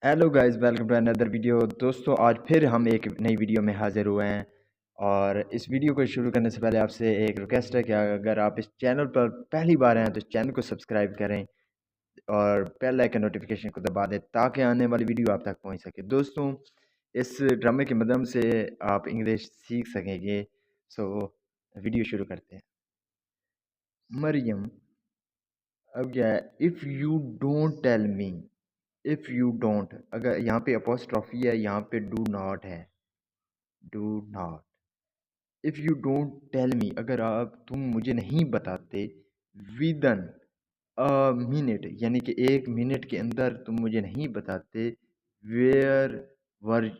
Hello guys, welcome to another video. दोस्तों, आज फिर हम एक नई वीडियो में हाज़िर हुए हैं। और इस वीडियो को शुरू करने से पहले आपसे एक रिक्वेस्ट है कि अगर आप इस चैनल पर पहली बार हैं तो इस चैनल को सब्सक्राइब करें और बेल आइकन नोटिफिकेशन को दबा दें ताकि आने वाली वीडियो आप तक पहुंच सके। दोस्तों, इस ड्रामे के माध्यम से आप इंग्लिश सीख सकेंगे। सो वीडियो शुरू करते हैं। मरियम, अब क्या है? If you don't tell me, if you don't, अगर यहाँ पे अपोस्ट्रॉफी है, यहाँ पे डू नॉट है। Do not, if you don't tell me, अगर तुम मुझे नहीं बताते, विदन अ मिनट, यानी कि 1 मिनट के अंदर तुम मुझे नहीं बताते, where were,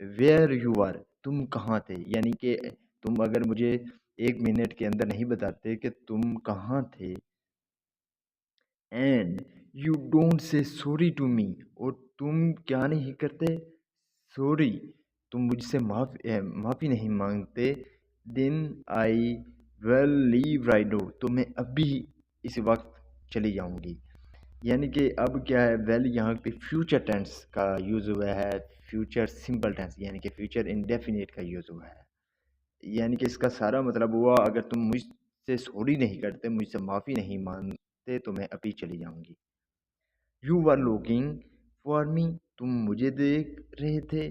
where you are, तुम कहाँ थे, यानी कि तुम अगर मुझे 1 मिनट के अंदर नहीं बताते कि तुम कहाँ थे, and you don't say sorry to me, और तुम क्या नहीं करते, सॉरी, तुम मुझसे माफ़ी नहीं मांगते, then I will leave right now, तो मैं अभी इस वक्त चली जाऊंगी। यानी कि अब क्या है, वेल यहाँ पे फ्यूचर टेंस का यूज़ हुआ है, फ्यूचर सिंपल टेंस यानी कि फ्यूचर इंडेफिनिट का यूज़ हुआ है। यानी कि इसका सारा मतलब हुआ, अगर तुम मुझसे सॉरी नहीं करते, मुझसे माफ़ी नहीं मांगते, तो मैं अभी चली जाऊंगी। You were looking for me, तुम मुझे देख रहे थे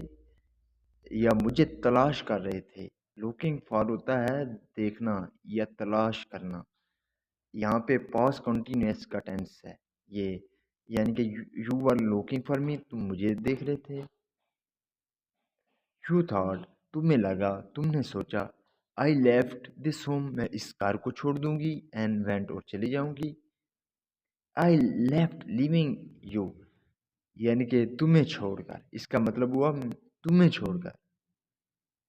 या मुझे तलाश कर रहे थे। लुकिंग फॉर होता है देखना या तलाश करना। यहाँ पे पास्ट कंटिन्यूअस का टेंस है ये, यानी कि you were looking for me, तुम मुझे देख रहे थे। यू थॉट, तुम्हें लगा, तुमने सोचा। आई लेफ्ट दिस होम, मैं इस कार को छोड़ दूंगी, एंड वेंट, और चली जाऊंगी। आई लेफ्ट लिविंग यू, यानी कि तुम्हें छोड़कर, इसका मतलब हुआ तुम्हें छोड़कर।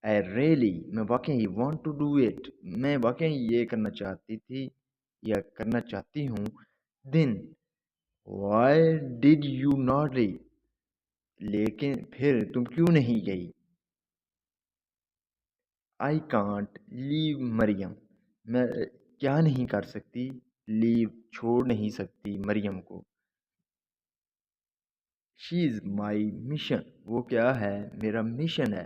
आई रियली, मैं वाकई, वांट टू डू इट, मैं वाकई ये करना चाहती थी या करना चाहती हूँ। Then why did you not read, लेकिन फिर तुम क्यों नहीं गई। आई कांट लीव मरियम, मैं क्या नहीं कर सकती, लीव, छोड़ नहीं सकती मरियम को। शी इज़ माई मिशन, वो क्या है, मेरा मिशन है,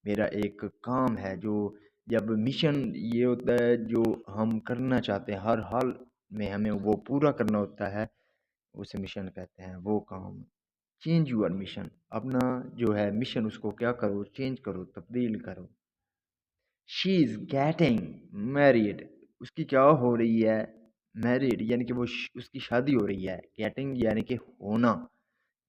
मेरा एक काम है। जो, जब मिशन ये होता है जो हम करना चाहते हैं, हर हाल में हमें वो पूरा करना होता है, उसे मिशन कहते हैं, वो काम। चेंज यूर मिशन, अपना जो है मिशन उसको क्या करो, चेंज करो, तब्दील करो। शी इज़ गेटिंग मैरिड, उसकी क्या हो रही है, मैरिड, यानी कि वो उसकी शादी हो रही है। गेटिंग यानी कि होना,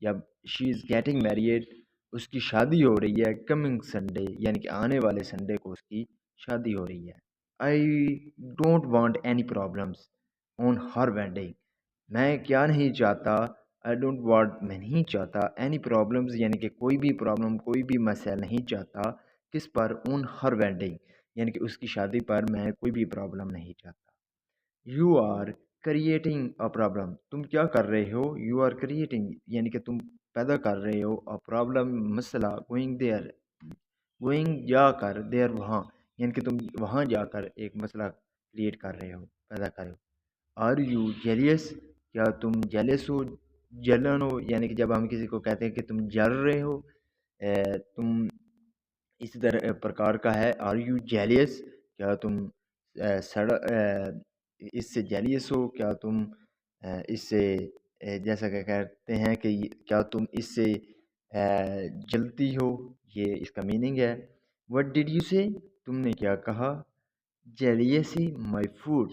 या शी इज़ गेटिंग मैरिड, उसकी शादी हो रही है। कमिंग संडे, यानी कि आने वाले संडे को उसकी शादी हो रही है। I don't want any problems on her wedding, मैं क्या नहीं चाहता, आई डोंट वांट, मैं नहीं चाहता, एनी प्रॉब्लम्स, यानी कि कोई भी प्रॉब्लम, कोई भी मसला नहीं चाहता, किस पर, ऑन हर वेडिंग, यानी कि उसकी शादी पर मैं कोई भी प्रॉब्लम नहीं चाहता। You are creating a problem, तुम क्या कर रहे हो, यू आर क्रिएटिंग, यानी कि तुम पैदा कर रहे हो, अ प्रॉब्लम, मसला, गोइंग देयर, गोइंग जाकर, देयर वहाँ, यानी कि तुम वहाँ जाकर एक मसला क्रिएट कर रहे हो, पैदा कर रहे हो। आर यू जेलियस, क्या तुम जेलियस हो, जलन हो, यानी कि जब हम किसी को कहते हैं कि तुम जल रहे हो, तुम इसी तरह प्रकार का है। आर यू जेलियस, क्या तुम इससे जेलियस हो, क्या तुम इससे जैसा कि कहते हैं कि क्या तुम इससे जलती हो, ये इसका मीनिंग है। व्हाट डिड यू से, तुमने क्या कहा। जेलियसी माई फूड,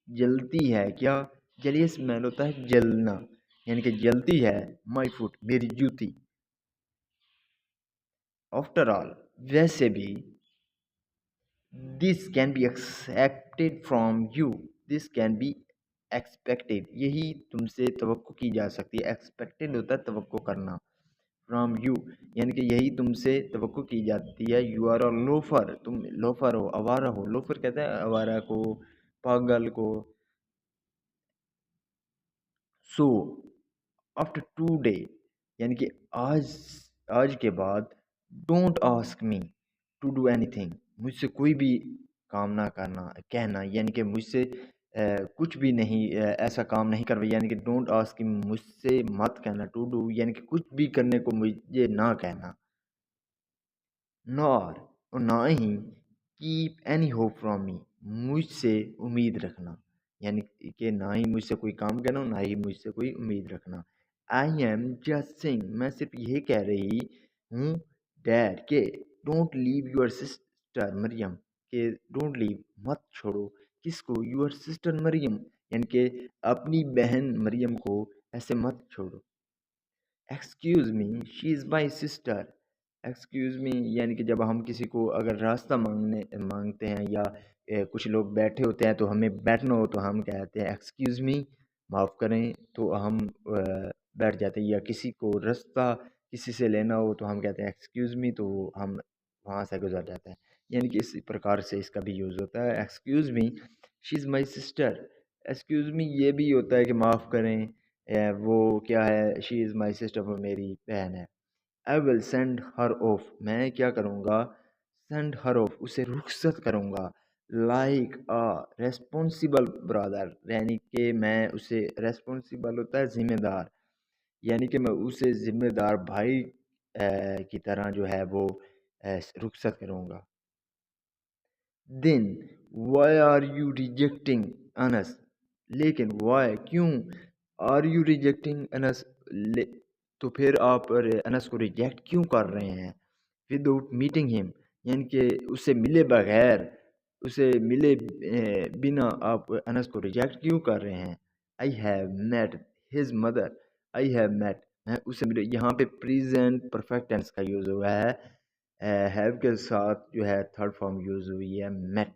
जलती है क्या, जेलियस मैल होता है जलना, यानी कि जलती है माई फूड, मेरी जूती। आफ्टर ऑल, वैसे भी, this can be expected from you, this can be expected, यही तुमसे तवक्को की जा सकती है। एक्सपेक्टेड होता है तवक्को करना, फ्रॉम यू, यानी कि यही तुमसे तवक्को की जाती है। यू आर अ लोफर, तुम लोफर हो, आवारा हो, लोफर कहते हैं आवारा को, पागल को। सो आफ्टर टू डे, यानी कि आज, आज के बाद, don't ask me to do anything, मुझसे कोई भी काम ना करना, कहना, यानी कि मुझसे कुछ भी नहीं ऐसा काम नहीं करवा, यानी कि डोंट आस्क हिम, मुझसे मत कहना, टू डू यानी कि कुछ भी करने को मुझे ना कहना, नॉर और ना ही keep any hope from me, मुझसे उम्मीद रखना, यानी कि ना ही मुझसे कोई काम करना ना ही मुझसे कोई उम्मीद रखना। आई एम जस्ट सिंग, मैं सिर्फ ये कह रही हूँ डैड के don't leave your sister Maryam, के डोंट लीव मत छोड़ो किसको, योर सिस्टर मरियम, यानी कि अपनी बहन मरियम को ऐसे मत छोड़ो। Excuse me she is my sister, excuse me यानी कि जब हम किसी को अगर रास्ता मांगते हैं या कुछ लोग बैठे होते हैं तो हमें बैठना हो तो हम कहते हैं एक्सक्यूज़ मी, माफ़ करें, तो हम बैठ जाते हैं, या किसी को रास्ता किसी से लेना हो तो हम कहते हैं एक्सक्यूज़ मी, तो हम वहाँ से गुजर जाते हैं। यानी कि इसी प्रकार से इसका भी यूज़ होता है, excuse me she is my sister. Excuse me ये भी होता है कि माफ़ करें, वो क्या है, शी इज़ माई सिस्टर, वो मेरी बहन है। I will send her of, मैं क्या करूँगा, सेंड हर ऑफ उसे रुखसत करूँगा, लाइक अ रेस्पॉन्सिबल ब्रदर, यानी कि मैं उसे रेस्पॉन्सिबल होता है ज़िम्मेदार, यानी कि मैं उसे ज़िम्मेदार भाई की तरह जो है वो रुखसत करूँगा। Then why are you rejecting Anas, लेकिन वाई क्यों, आर यू रिजेक्टिंग अनस, तो फिर आप अनस को रिजेक्ट क्यों कर रहे हैं, विदाउट मीटिंग हिम, यानी कि उससे मिले बगैर, उसे मिले बिना आप अनस को रिजेक्ट क्यों कर रहे हैं। I have met his mother, I have met, मैं उसे मिले, यहाँ पे प्रेजेंट परफेक्ट टेंस का यूज़ हुआ है, हैव के साथ जो है थर्ड फॉर्म यूज़ हुई है met.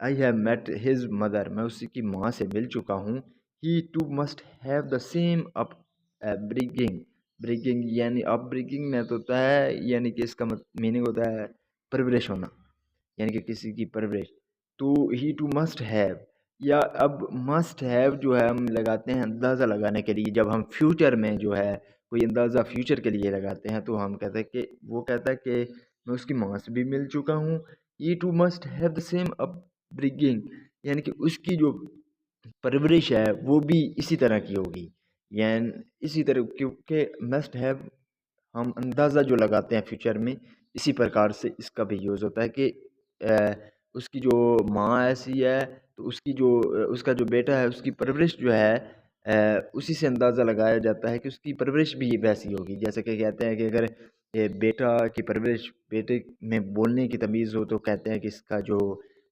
I have met his mother, मैं उसी की माँ से मिल चुका हूँ। He too must have the same upbringing, bringing यानी अप ब्रिगिंग में तो होता है, यानी कि इसका मीनिंग होता है परवरिश होना, यानी कि किसी की परवरिश। तो ही टू मस्ट हैव, या अब मस्ट हैव जो है हम लगाते हैं अंदाज़ा लगाने के लिए, जब हम फ्यूचर में जो है कोई अंदाज़ा फ्यूचर के लिए लगाते हैं तो हम कहते हैं कि वो कहता है कि मैं उसकी माँ से भी मिल चुका हूँ। He too must have the same upbringing, यानी कि उसकी जो परवरिश है वो भी इसी तरह की होगी, यानी इसी तरह, क्योंकि मस्ट हैव हम अंदाज़ा जो लगाते हैं फ्यूचर में, इसी प्रकार से इसका भी यूज़ होता है कि उसकी जो माँ ऐसी है तो उसकी जो उसका जो बेटा है उसकी परवरिश जो है उसी से अंदाज़ा लगाया जाता है कि उसकी परवरिश भी वैसी होगी। जैसे कि कहते हैं कि अगर बेटा की परवरिश, बेटे में बोलने की तमीज़ हो तो कहते हैं कि इसका जो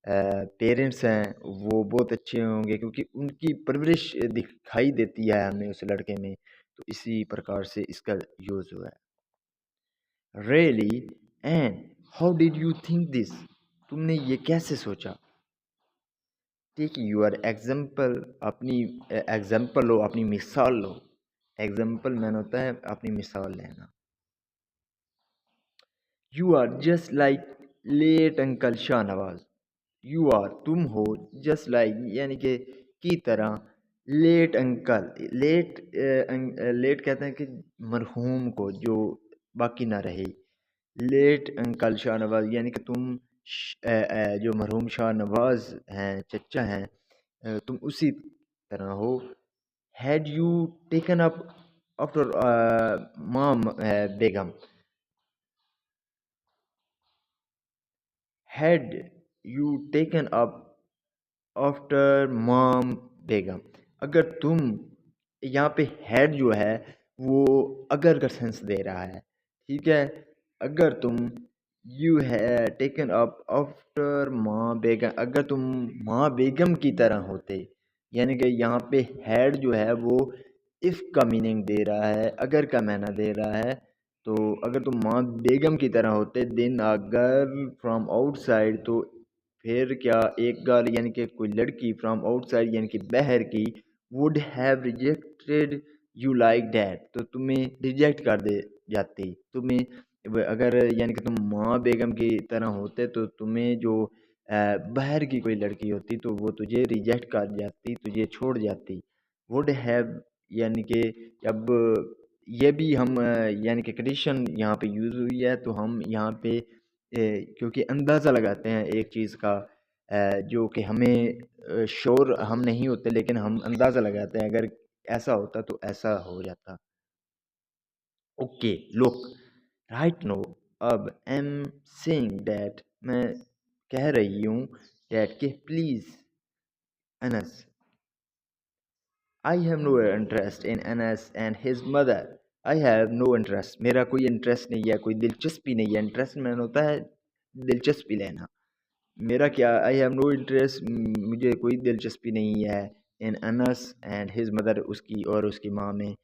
पेरेंट्स हैं वो बहुत अच्छे होंगे, क्योंकि उनकी परवरिश दिखाई देती है हमें उस लड़के में। तो इसी प्रकार से इसका यूज़ हुआ है। Really and how did you think this, तुमने ये कैसे सोचा। टेक यूर एग्जाम्पल, अपनी एग्जाम्पल लो, अपनी मिसाल लो। एग्जाम्पल मैन होता है अपनी मिसाल लेना। You are just like late uncle Shahnawaz, you are तुम हो, जस्ट लाइक यानी कि की तरह, लेट अंकल, लेट लेट कहते हैं कि मरहूम को जो बाकी ना रहे, लेट अंकल शाह नवाज यानी कि तुम जो मरहूम शाह नवाज हैं चचा हैं, तुम उसी तरह हो। Had you taken up after mom Begum, had you taken up after mom Begum, अगर तुम, यहाँ पे हैड जो है वो अगर का सेंस दे रहा है, ठीक है, अगर तुम, यू है टेकन अप आफ्टर माँ बेगम, अगर तुम माँ बेगम की तरह होते, यानी कि यहाँ पे हैड जो है वो इफ़ का मीनिंग दे रहा है, अगर का मायना दे रहा है। तो अगर तुम माँ बेगम की तरह होते, then a girl from outside, तो फिर क्या एक गर्ल यानी कि कोई लड़की फ्रॉम आउटसाइड यानी कि बाहर की, would have rejected you like that, तो तुम्हें रिजेक्ट कर दे जाती, तुम्हें अगर यानी कि तुम माँ बेगम की तरह होते तो तुम्हें जो बाहर की कोई लड़की होती तो वो तुझे रिजेक्ट कर जाती, तुझे छोड़ जाती। वुड हैव यानी कि अब ये भी हम यानी कि कंडीशन यहाँ पे यूज़ हुई है तो हम यहाँ पे क्योंकि अंदाज़ा लगाते हैं एक चीज़ का, जो कि हमें श्योर हम नहीं होते, लेकिन हम अंदाज़ा लगाते हैं अगर ऐसा होता तो ऐसा हो जाता। ओके, लुक, राइट नो, अब आई एम सेइंग दैट, मैं कह रही हूँ दैट कि please Anas, I have no interest in Anas and his mother. I have no interest, मेरा कोई इंटरेस्ट नहीं है, कोई दिलचस्पी नहीं है। इंटरेस्ट मैन होता है दिलचस्पी लेना। मेरा क्या, आई हैव नो इंटरेस्ट, मुझे कोई दिलचस्पी नहीं है इन अनस एंड हिज मदर, उसकी और उसकी माँ में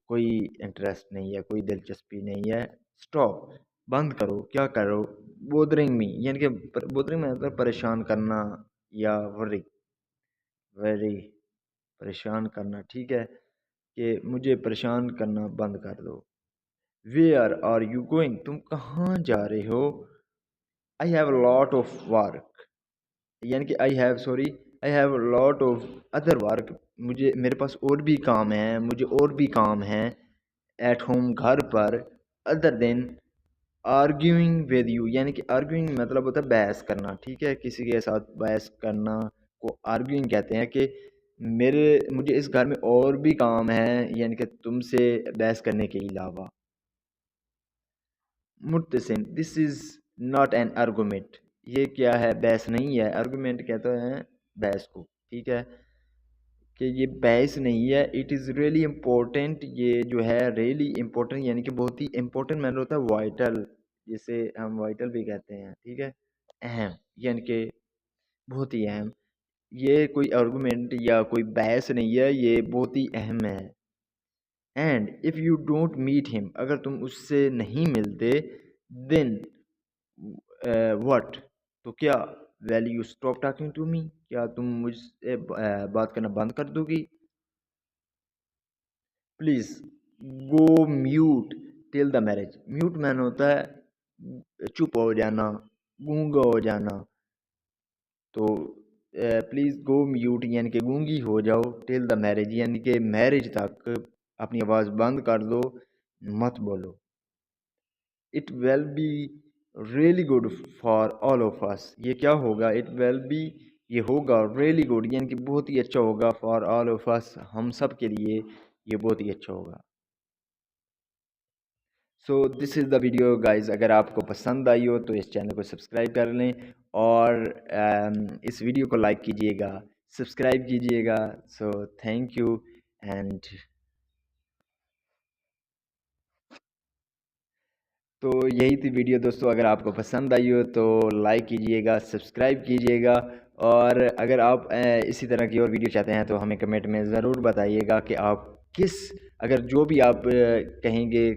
कोई इंटरेस्ट नहीं है, कोई दिलचस्पी नहीं है। स्टॉप, बंद करो, क्या करो, बोदरिंग मी, यानी कि बोदरिंग में मतलब परेशान करना या वरी, वेरी, परेशान करना, ठीक है, कि मुझे परेशान करना बंद कर दो। वेयर आर यू गोइंग, तुम कहाँ जा रहे हो। I have lot of work, यानी कि I have lot of other work, मुझे मेरे पास और भी काम है, मुझे और भी काम है एट होम, घर पर, other than arguing with you, यानी कि आर्ग्यूइंग मतलब होता है बहस करना, ठीक है, किसी के साथ बहस करना को आर्ग्यूइंग कहते हैं। कि मुझे इस घर में और भी काम है, यानी कि तुमसे बहस करने के अलावा। Mutasim, this is not an argument, ये क्या है, बहस नहीं है। आर्गूमेंट कहते हैं बहस को, ठीक है, कि ये बहस नहीं है। इट इज़ रियली इम्पोर्टेंट, ये जो है रियली इम्पोर्टेंट, यानी कि बहुत ही इम्पोर्टेंट मैटर होता है, वाइटल, जिसे हम वाइटल भी कहते हैं, ठीक है, अहम, यानी कि बहुत ही अहम। ये कोई आर्गूमेंट या कोई बहस नहीं है, ये बहुत ही अहम है। And if you don't meet him, अगर तुम उससे नहीं मिलते, देन व्हाट, तो क्या, well you stop talking to me, क्या तुम मुझसे बात करना बंद कर दोगी। Please go mute till the marriage, mute mean होता है चुप हो जाना, गूंगा हो जाना। तो प्लीज़ गो म्यूट यानी कि गूंगी हो जाओ, टिल द मैरिज यानी कि मैरिज तक अपनी आवाज़ बंद कर दो, मत बोलो। It will be really good for all of us, ये क्या होगा, इट विल बी, ये होगा रियली गुड यानी कि बहुत ही अच्छा होगा, फॉर ऑल ऑफ अस, हम सब के लिए ये बहुत ही अच्छा होगा। So this is the video guys, अगर आपको पसंद आई हो तो इस चैनल को सब्सक्राइब कर लें और इस वीडियो को लाइक कीजिएगा, सब्सक्राइब कीजिएगा। सो थैंक यू एंड, तो यही थी वीडियो दोस्तों, अगर आपको पसंद आई हो तो लाइक कीजिएगा, सब्सक्राइब कीजिएगा, और अगर आप इसी तरह की और वीडियो चाहते हैं तो हमें कमेंट में ज़रूर बताइएगा कि आप किस, अगर जो भी आप कहेंगे